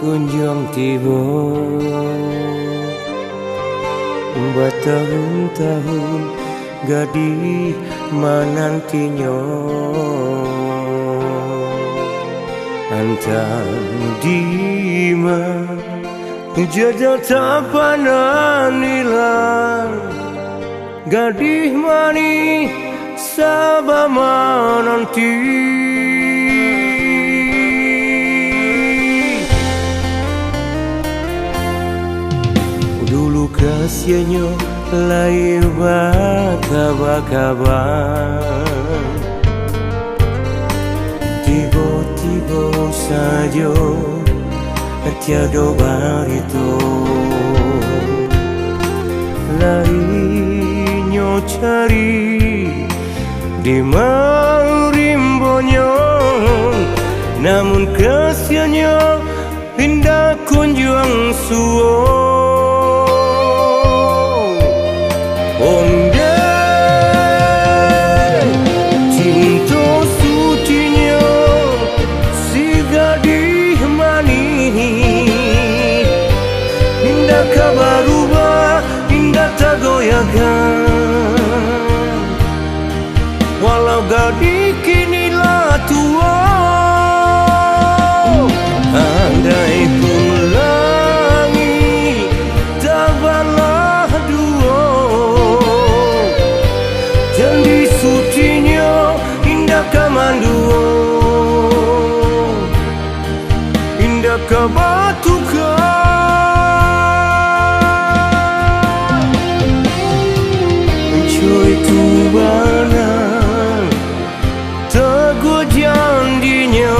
kunjung tiba bertahun-tahun gadis menantinya antang dima jajal tak pandang nilai gadis manis sabar menanti. Dulu kasihannya lahir kabar-kabar, tiba-tiba saja tiada berita. Larinya cari di marimbonya, namun kasihannya pindah kunjung suo. Berubah, indah tak goyahkan. Walau gadis kinilah tua, andai pun langit tabalah dua, janji sucinya indah kamandua, indah kabatukan. Itu benar teguh janjinya,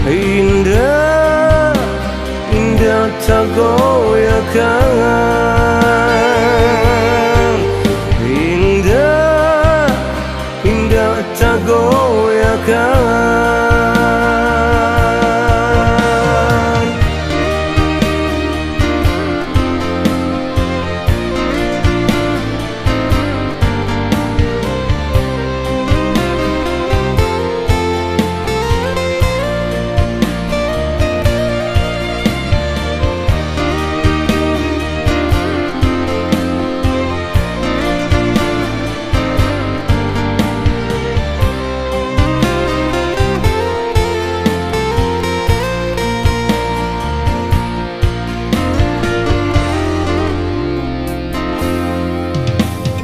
indah, indah tak goyahkan, indah, indah tak goyahkan.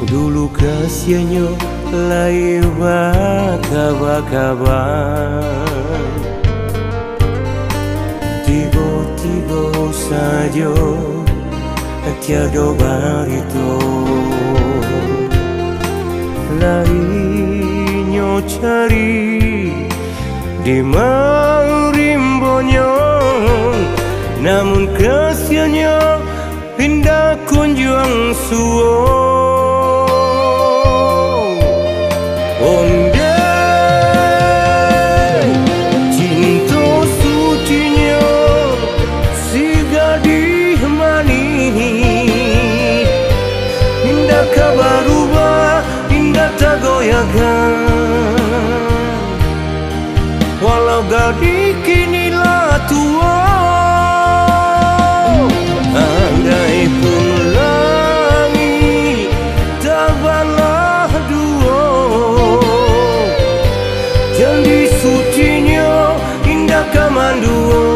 Dulu kasihannya lahir kabar-kabar, tiba-tiba saja tiada berita. Larinya cari di marimbonya, namun kasihannya pindah kunjung suo. Berubah, indah tak goyahkan. Walau gadis kinilah tua, andai pun langit tabalah dua, janji sucinya indah kamandua,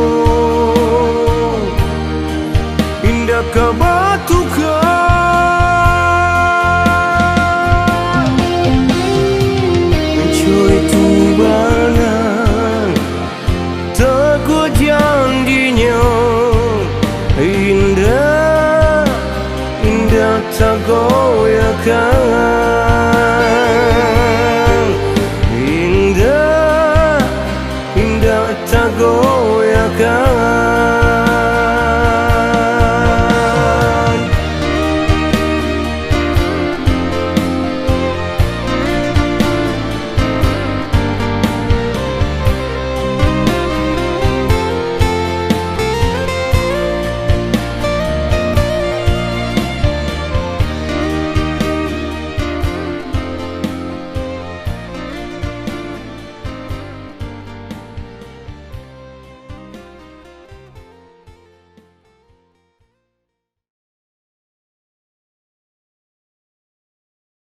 indah kabatukan. Itu benar teguh janjinya, indah, indah tak goyahkan.